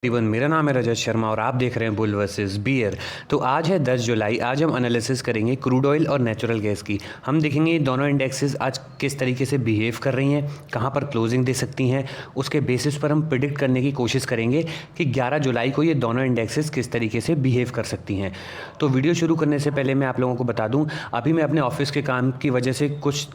Everyone, मेरा नाम है रजत शर्मा और आप देख रहे हैं बुल वर्सेस बियर। तो आज है 10 जुलाई। आज हम एनालिसिस करेंगे क्रूड ऑयल और नेचुरल गैस की। हम देखेंगे ये दोनों इंडेक्सेस आज किस तरीके से बिहेव कर रही हैं, कहाँ पर क्लोजिंग दे सकती हैं। उसके बेसिस पर हम प्रिडिक्ट करने की कोशिश करेंगे कि 11 जुलाई को ये दोनों इंडेक्सेस किस तरीके से बिहेव कर सकती हैं। तो वीडियो शुरू करने से पहले मैं आप लोगों को बता दूँ, अभी मैं अपने ऑफिस के काम की वजह से कुछ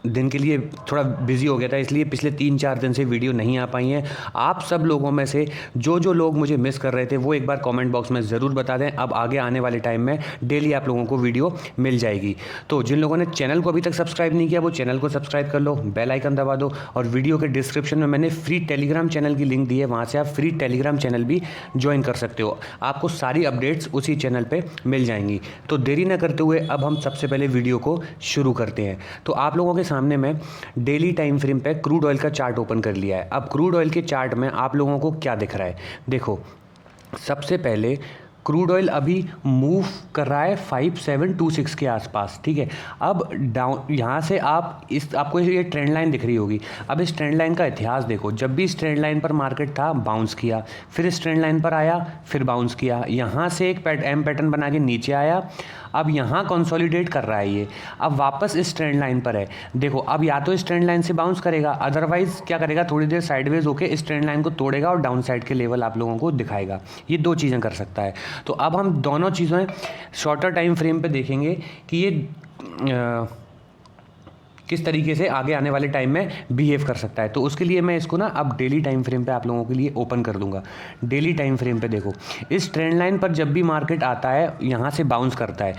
दिन के लिए थोड़ा बिजी हो गया था, इसलिए पिछले 3-4 दिन से वीडियो नहीं आ पाई हैं। आप सब लोगों में से जो लोग मुझे मिस कर रहे थे वो एक बार कमेंट बॉक्स में ज़रूर बता दें। अब आगे आने वाले टाइम में डेली आप लोगों को वीडियो मिल जाएगी। तो जिन लोगों ने चैनल को अभी तक सब्सक्राइब नहीं किया वो चैनल को सब्सक्राइब कर लो, बेल आइकन दबा दो, और वीडियो के डिस्क्रिप्शन में मैंने फ्री टेलीग्राम चैनल की लिंक दी है, वहाँ से आप फ्री टेलीग्राम चैनल भी ज्वाइन कर सकते हो। आपको सारी अपडेट्स उसी चैनल पर मिल जाएंगी। तो देरी न करते हुए अब हम सबसे पहले वीडियो को शुरू करते हैं। तो आप लोगों के सामने मैं डेली टाइम फ्रेम पे क्रूड ऑयल का चार्ट ओपन कर लिया है। अब क्रूड ऑयल के चार्ट में आप लोगों को क्या दिख रहा है, देखो। सबसे पहले क्रूड ऑयल अभी मूव कर रहा है 5726 के आसपास, ठीक है। अब डाउन यहाँ से आपको ये ट्रेंड लाइन दिख रही होगी। अब इस ट्रेंड लाइन का इतिहास देखो, जब भी इस ट्रेंड लाइन पर मार्केट था बाउंस किया, फिर इस ट्रेंड लाइन पर आया, फिर बाउंस किया, यहाँ से एक एम पैटर्न बना के नीचे आया, अब यहाँ कंसोलिडेट कर रहा है ये, अब वापस इस ट्रेंड लाइन पर है। देखो अब या तो इस ट्रेंड लाइन से बाउंस करेगा, अदरवाइज क्या करेगा, थोड़ी देर साइडवेज होकर इस ट्रेंड लाइन को तोड़ेगा और डाउन साइड के लेवल आप लोगों को दिखाएगा। ये दो चीज़ें कर सकता है। तो अब हम दोनों चीज़ें शॉर्टर टाइम फ्रेम पे देखेंगे कि ये किस तरीके से आगे आने वाले टाइम में बिहेव कर सकता है। तो उसके लिए मैं इसको ना अब डेली टाइम फ्रेम पे आप लोगों के लिए ओपन कर दूंगा। डेली टाइम फ्रेम पे देखो, इस ट्रेंड लाइन पर जब भी मार्केट आता है यहाँ से बाउंस करता है,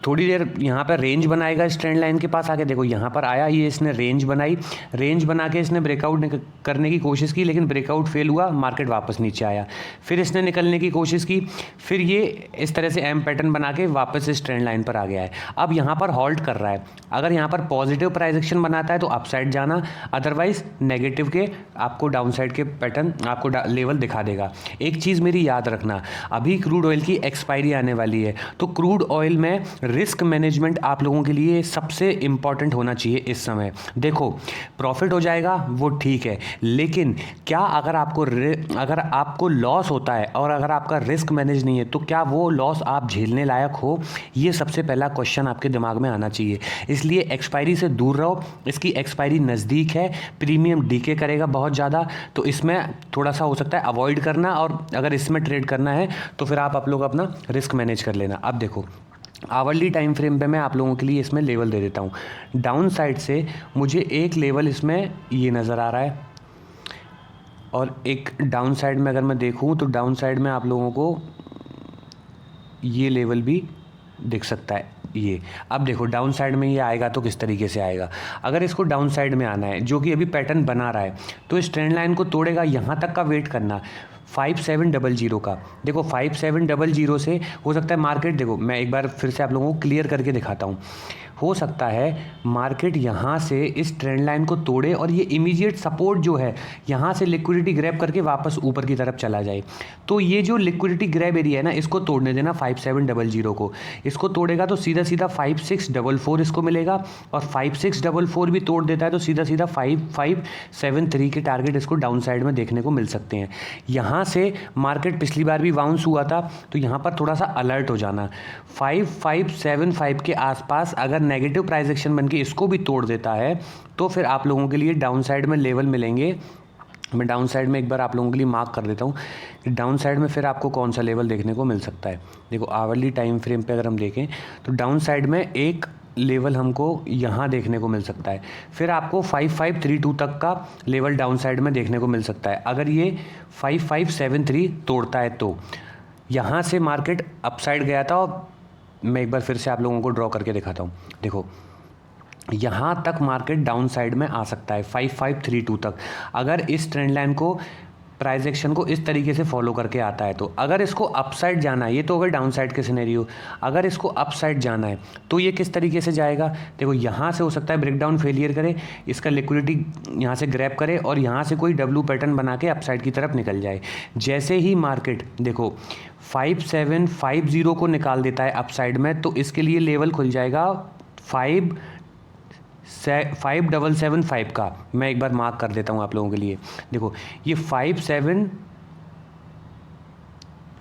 थोड़ी देर यहाँ पर रेंज बनाएगा इस ट्रेंड लाइन के पास आके। देखो यहाँ पर आया, ये इसने रेंज बनाई, रेंज बना के इसने ब्रेकआउट करने की कोशिश की, लेकिन ब्रेकआउट फेल हुआ, मार्केट वापस नीचे आया। फिर इसने निकलने की कोशिश की, फिर ये इस तरह से एम पैटर्न बना के वापस इस ट्रेंड लाइन पर आ गया है। अब यहाँ पर हॉल्ट कर रहा है। अगर यहाँ पर पॉजिटिव प्राइस एक्शन बनाता है तो अपसाइड जाना, अदरवाइज नेगेटिव के आपको डाउनसाइड के पैटर्न आपको लेवल दिखा देगा। एक चीज़ मेरी याद रखना, अभी क्रूड ऑयल की एक्सपायरी आने वाली है, तो क्रूड ऑयल में रिस्क मैनेजमेंट आप लोगों के लिए सबसे इंपॉर्टेंट होना चाहिए इस समय। देखो प्रॉफिट हो जाएगा वो ठीक है, लेकिन क्या अगर आपको लॉस होता है और अगर आपका रिस्क मैनेज नहीं है तो क्या वो लॉस आप झेलने लायक हो, ये सबसे पहला क्वेश्चन आपके दिमाग में आना चाहिए। इसलिए एक्सपायरी से दूर रहो। इसकी एक्सपायरी नज़दीक है, प्रीमियम डीके करेगा बहुत ज़्यादा, तो इसमें थोड़ा सा हो सकता है अवॉइड करना, और अगर इसमें ट्रेड करना है तो फिर आप लोग अपना रिस्क मैनेज कर लेना। अब देखो आवरली टाइम फ्रेम पे मैं आप लोगों के लिए इसमें लेवल दे देता हूँ। डाउन साइड से मुझे एक लेवल इसमें ये नज़र आ रहा है, और एक डाउन साइड में अगर मैं देखूँ तो डाउन साइड में आप लोगों को ये लेवल भी दिख सकता है ये। अब देखो डाउन साइड में ये आएगा तो किस तरीके से आएगा। अगर इसको डाउन साइड में आना है, जो कि अभी पैटर्न बना रहा है, तो इस ट्रेंड लाइन को तोड़ेगा, यहाँ तक का वेट करना 5700 का। देखो 5700 से हो सकता है मार्केट, देखो मैं एक बार फिर से आप लोगों को क्लियर करके दिखाता हूँ, हो सकता है मार्केट यहाँ से इस ट्रेंड लाइन को तोड़े और ये इमीडिएट सपोर्ट जो है यहाँ से लिक्विडिटी ग्रैब करके वापस ऊपर की तरफ चला जाए। तो ये जो लिक्विडिटी ग्रैब एरिया है ना, इसको तोड़ने देना 5700 को। इसको तोड़ेगा तो सीधा सीधा 5644 इसको मिलेगा, और 5644 भी तोड़ देता है तो सीधा सीधा 5573 के टारगेट इसको डाउन साइड में देखने को मिल सकते हैं। यहाँ से मार्केट पिछली बार भी बाउंस हुआ था, तो यहाँ पर थोड़ा सा अलर्ट हो जाना। 5575 के आसपास अगर नेगेटिव प्राइस एक्शन बन के इसको भी तोड़ देता है तो फिर आप लोगों के लिए डाउन साइड में लेवल मिलेंगे। मैं डाउन साइड में एक बार आप लोगों के लिए मार्क कर देता हूँ कि डाउन साइड में फिर आपको कौन सा लेवल देखने को मिल सकता है। देखो आवरली टाइम फ्रेम पे अगर हम देखें तो डाउन साइड में एक लेवल हमको यहाँ देखने को मिल सकता है, फिर आपको 5532 तक का लेवल डाउन साइड में देखने को मिल सकता है। अगर ये 5573 तोड़ता है तो यहाँ से मार्केट अपसाइड गया था, और मैं एक बार फिर से आप लोगों को ड्रॉ करके दिखाता हूँ। देखो यहाँ तक मार्केट डाउन साइड में आ सकता है 5532 तक, अगर इस ट्रेंड लाइन को प्राइस एक्शन को इस तरीके से फॉलो करके आता है तो। अगर इसको अपसाइड जाना है, ये तो अगर डाउन साइड के सिनेरियो, अगर इसको अपसाइड जाना है तो ये किस तरीके से जाएगा। देखो यहाँ से हो सकता है ब्रेकडाउन फेलियर करे, इसका लिक्विडिटी यहाँ से ग्रैब करे और यहाँ से कोई डब्ल्यू पैटर्न बना के अपसाइड की तरफ निकल जाए। जैसे ही मार्केट देखो 5750 को निकाल देता है अपसाइड में, तो इसके लिए लेवल खुल जाएगा 5775 का। मैं एक बार मार्क कर देता हूँ आप लोगों के लिए। देखो ये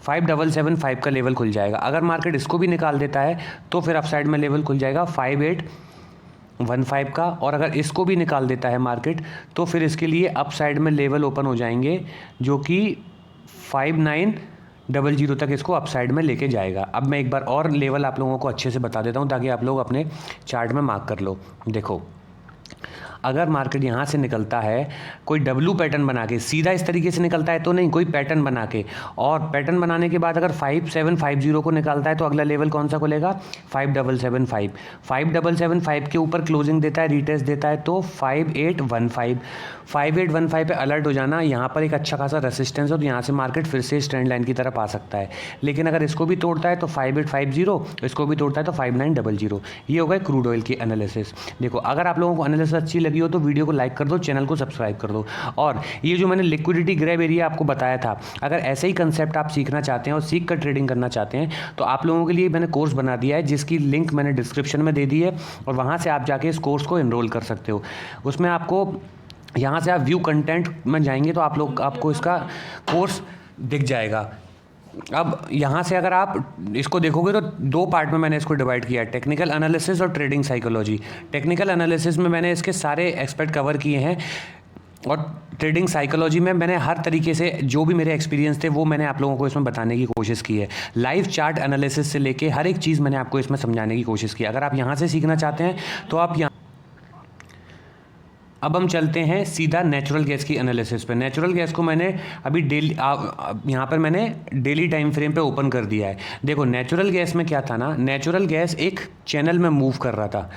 5775 का लेवल खुल जाएगा। अगर मार्केट इसको भी निकाल देता है तो फिर अपसाइड में लेवल खुल जाएगा 5815 का, और अगर इसको भी निकाल देता है मार्केट तो फिर इसके लिए अपसाइड में लेवल ओपन हो जाएंगे जो कि 5900 तक इसको अपसाइड में लेके जाएगा। अब मैं एक बार और लेवल आप लोगों को अच्छे से बता देता हूँ ताकि आप लोग अपने चार्ट में मार्क कर लो। देखो, अगर मार्केट यहाँ से निकलता है कोई डब्लू पैटर्न बना के, सीधा इस तरीके से निकलता है तो नहीं, कोई पैटर्न बना के, और पैटर्न बनाने के बाद अगर 5750 को निकालता है तो अगला लेवल कौन सा खुलेगा 5775। 5775 के ऊपर क्लोजिंग देता है, रीटेस्ट देता है तो 5815 पे अलर्ट हो जाना। यहाँ पर एक अच्छा खासा रेसिस्टेंस है तो यहाँ से मार्केट फिर से इस ट्रेंड लाइन की तरफ आ सकता है। लेकिन अगर इसको भी तोड़ता है तो 5850, इसको भी तोड़ता है तो 5900। ये हो गए क्रूड ऑयल की एनालिसिस। देखो, अगर आप लोगों को एनालिसिस अच्छी लगी हो तो वीडियो को लाइक कर दो, चैनल को सब्सक्राइब कर दो। और ये जो मैंने लिक्विडिटी ग्रैब एरिया आपको बताया था, अगर ऐसे ही कंसेप्ट आप सीखना चाहते हैं और सीख कर ट्रेडिंग करना चाहते हैं तो आप लोगों के लिए मैंने कोर्स बना दिया है जिसकी लिंक मैंने डिस्क्रिप्शन में दे दी है, और वहाँ से आप जाके इस कोर्स को एनरोल कर सकते हो। उसमें आपको यहाँ से आप व्यू कंटेंट में जाएंगे तो आपको इसका कोर्स दिख जाएगा। अब यहाँ से अगर आप इसको देखोगे तो दो पार्ट में मैंने इसको डिवाइड किया है, टेक्निकल एनालिसिस और ट्रेडिंग साइकोलॉजी। टेक्निकल एनालिसिस में मैंने इसके सारे एस्पेक्ट कवर किए हैं, और ट्रेडिंग साइकोलॉजी में मैंने हर तरीके से जो भी मेरे एक्सपीरियंस थे वो मैंने आप लोगों को इसमें बताने की कोशिश की है। लाइव चार्ट एनालिसिस से लेके हर एक चीज़ मैंने आपको इसमें समझाने की कोशिश की है। अगर आप यहाँ से सीखना चाहते हैं तो आप यहाँ, अब हम चलते हैं सीधा नेचुरल गैस की एनालिसिस पे। नेचुरल गैस को मैंने अभी यहाँ पर मैंने डेली टाइम फ्रेम पे ओपन कर दिया है। देखो, नेचुरल गैस में क्या था ना, नेचुरल गैस एक चैनल में मूव कर रहा था।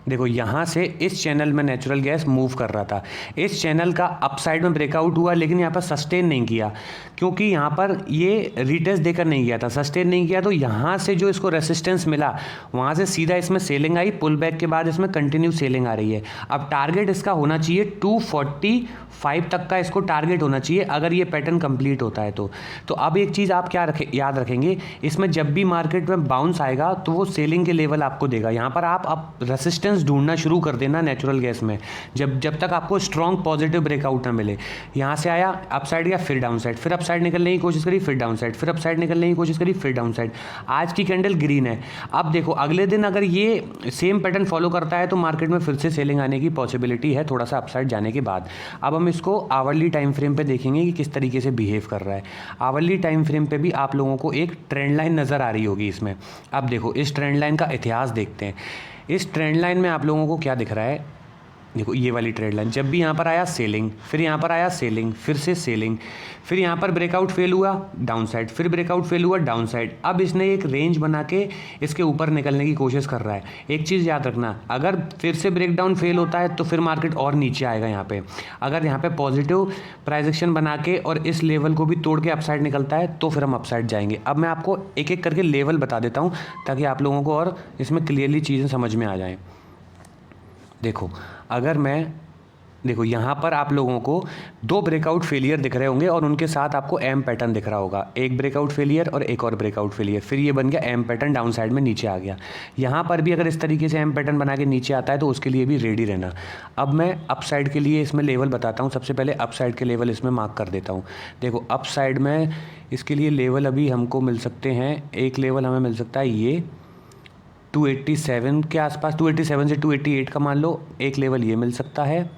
देखो, यहाँ से इस चैनल में नेचुरल गैस मूव कर रहा था, इस चैनल का अपसाइड में ब्रेकआउट हुआ लेकिन यहाँ पर सस्टेन नहीं किया, क्योंकि यहाँ पर ये रिटेस्ट देकर नहीं गया था, सस्टेन नहीं किया। तो यहाँ से जो इसको रेसिस्टेंस मिला वहाँ से सीधा इसमें सेलिंग आई, पुल बैक के बाद इसमें कंटिन्यू सेलिंग आ रही है। अब टारगेट इसका होना चाहिए 245 तक का, इसको टारगेट होना चाहिए अगर ये पैटर्न कंप्लीट होता है तो अब एक चीज़ आप क्या याद रखेंगे, इसमें जब भी मार्केट में बाउंस आएगा तो वो सेलिंग के लेवल आपको देगा। यहाँ पर आप रेसिस्टेंस ढूंढना शुरू कर देना नेचुरल गैस में, जब तक आपको स्ट्रॉन्ग पॉजिटिव ब्रेकआउट ना मिले। यहाँ से आया अपसाइड गया, फिर डाउन साइड, फिर अपसाइड निकलने की कोशिश करी, फिर डाउन साइड, फिर अपसाइड निकलने की कोशिश करी, फिर डाउन साइड। आज की कैंडल ग्रीन है। अब देखो, अगले दिन अगर ये सेम पैटर्न फॉलो करता है तो मार्केट में फिर से सेलिंग आने की पॉसिबिलिटी है थोड़ा सा अपसाइड जाने के बाद। अब हम इसको आवरली टाइम फ्रेम पे देखेंगे कि किस तरीके से बिहेव कर रहा है। आवरली टाइम फ्रेम पे भी आप लोगों को एक ट्रेंड लाइन नज़र आ रही होगी इसमें। अब देखो, इस ट्रेंड लाइन का इतिहास देखते हैं। इस ट्रेंड लाइन में आप लोगों को क्या दिख रहा है, देखो ये वाली ट्रेंड लाइन, जब भी यहाँ पर आया सेलिंग, फिर यहाँ पर आया सेलिंग, फिर से सेलिंग, फिर यहाँ पर ब्रेकआउट फेल हुआ डाउन साइड, फिर ब्रेकआउट फेल हुआ डाउन साइड। अब इसने एक रेंज बना के इसके ऊपर निकलने की कोशिश कर रहा है। एक चीज़ याद रखना, अगर फिर से ब्रेकडाउन फेल होता है तो फिर मार्केट और नीचे आएगा। यहाँ पे अगर यहाँ पे पॉजिटिव प्राइस एक्शन बना के और इस लेवल को भी तोड़ के अपसाइड निकलता है तो फिर हम अपसाइड जाएंगे। अब मैं आपको एक एक करके लेवल बता देता हूँ ताकि आप लोगों को और इसमें क्लियरली चीज़ें समझ में आ जाएँ। देखो, अगर देखो यहाँ पर आप लोगों को दो ब्रेकआउट फेलियर दिख रहे होंगे और उनके साथ आपको एम पैटर्न दिख रहा होगा, एक ब्रेकआउट फेलियर और एक और ब्रेकआउट फेलियर, फिर ये बन गया एम पैटर्न, डाउन साइड में नीचे आ गया। यहाँ पर भी अगर इस तरीके से एम पैटर्न बना के नीचे आता है तो उसके लिए भी रेडी रहना। अब मैं अप साइड के लिए इसमें लेवल बताता हूँ। सबसे पहले अप साइड के लेवल इसमें मार्क कर देता हूँ। देखो, अप साइड में इसके लिए लेवल अभी हमको मिल सकते हैं, एक लेवल हमें मिल सकता है ये 287 के आसपास, 287 से 288 का मान लो एक लेवल ये मिल सकता है,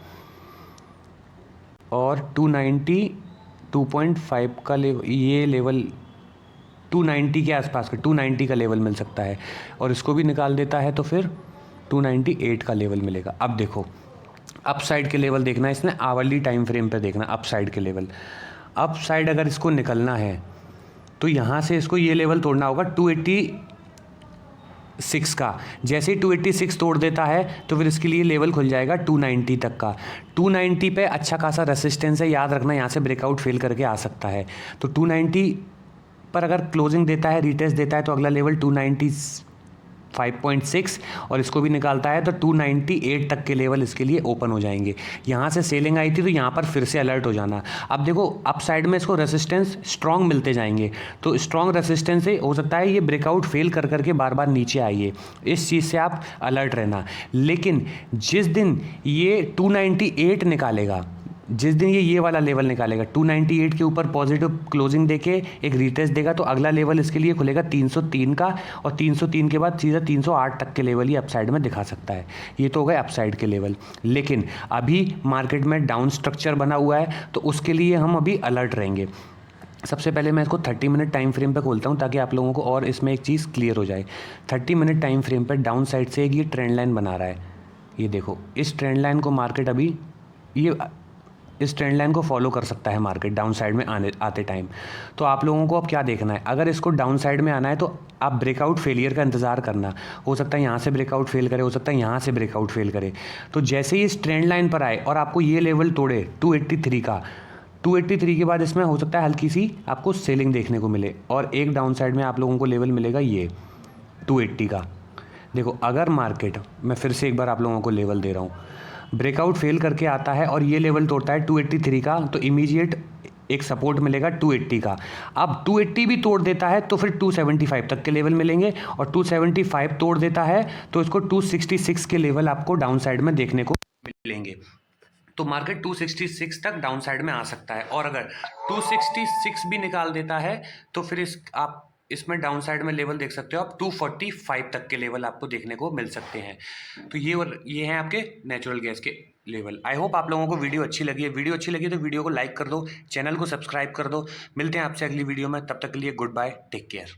और 292.5 का लेवल, ये लेवल 290 के आसपास का 290 का लेवल मिल सकता है, और इसको भी निकाल देता है तो फिर 298 का लेवल मिलेगा। अब देखो, अप साइड के लेवल देखना है इसने, आवरली टाइम फ्रेम पे देखना अप साइड के लेवल। अप साइड अगर इसको निकलना है तो यहाँ से इसको ये लेवल तोड़ना होगा 286 का। जैसे ही 286 तोड़ देता है तो फिर इसके लिए लेवल खुल जाएगा 290 तक का। 290 पे अच्छा खासा रेसिस्टेंस है, याद रखना यहाँ से ब्रेकआउट फेल करके आ सकता है। तो 290 पर अगर क्लोजिंग देता है, रिटेस्ट देता है तो अगला लेवल 295.6 और इसको भी निकालता है तो 298 तक के लेवल इसके लिए ओपन हो जाएंगे। यहाँ से सेलिंग आई थी तो यहाँ पर फिर से अलर्ट हो जाना। अब देखो, अप साइड में इसको रेसिस्टेंस स्ट्रॉन्ग मिलते जाएंगे, तो स्ट्रॉन्ग रेसिस्टेंस से हो सकता है ये ब्रेकआउट फेल कर करके बार बार नीचे आइए, इस चीज़ से आप अलर्ट रहना। लेकिन जिस दिन ये 298 निकालेगा, जिस दिन ये वाला लेवल निकालेगा 298 के ऊपर पॉजिटिव क्लोजिंग देके एक रीटेस्ट देगा, तो अगला लेवल इसके लिए खुलेगा 303 का, और 303 के बाद सीधा 308 तक के लेवल ही अपसाइड में दिखा सकता है। ये तो हो गए अपसाइड के लेवल। लेकिन अभी मार्केट में डाउन स्ट्रक्चर बना हुआ है, तो उसके लिए हम अभी अलर्ट रहेंगे। सबसे पहले मैं इसको 30 मिनट टाइम फ्रेम पे खोलता हूँ ताकि आप लोगों को और इसमें एक चीज़ क्लियर हो जाए। 30 मिनट टाइम फ्रेम पे डाउन साइड से एक ये ट्रेंड लाइन बना रहा है। ये देखो, इस ट्रेंड लाइन को मार्केट अभी ये इस ट्रेंड लाइन को फॉलो कर सकता है मार्केट डाउन साइड में आते टाइम। तो आप लोगों को अब क्या देखना है, अगर इसको डाउन साइड में आना है तो आप ब्रेकआउट फेलियर का इंतज़ार करना। हो सकता है यहाँ से ब्रेकआउट फेल करे, हो सकता है यहाँ से ब्रेकआउट फेल करे। तो जैसे ही इस ट्रेंड लाइन पर आए और आपको ये लेवल तोड़े 283 का, 283 के बाद इसमें हो सकता है हल्की सी आपको सेलिंग देखने को मिले, और एक डाउन साइड में आप लोगों को लेवल मिलेगा ये 280 का। देखो, अगर मार्केट, मैं फिर से एक बार आप लोगों को लेवल दे रहा हूँ, ब्रेकआउट फेल करके आता है और ये लेवल तोड़ता है 283 का, तो इमीडिएट एक सपोर्ट मिलेगा 280 का। अब 280 भी तोड़ देता है तो फिर 275 तक के लेवल मिलेंगे, और 275 तोड़ देता है तो इसको 266 के लेवल आपको डाउन साइड में देखने को मिलेंगे। तो मार्केट 266 तक डाउन साइड में आ सकता है, और अगर 266 भी निकाल देता है तो फिर आप इसमें डाउन साइड में लेवल देख सकते हो आप 245 तक के लेवल आपको देखने को मिल सकते हैं। तो ये हैं आपके नेचुरल गैस के लेवल। आई होप आप लोगों को वीडियो अच्छी लगी है। वीडियो अच्छी लगी तो वीडियो को लाइक कर दो, चैनल को सब्सक्राइब कर दो। मिलते हैं आपसे अगली वीडियो में, तब तक के लिए गुड बाय, टेक केयर।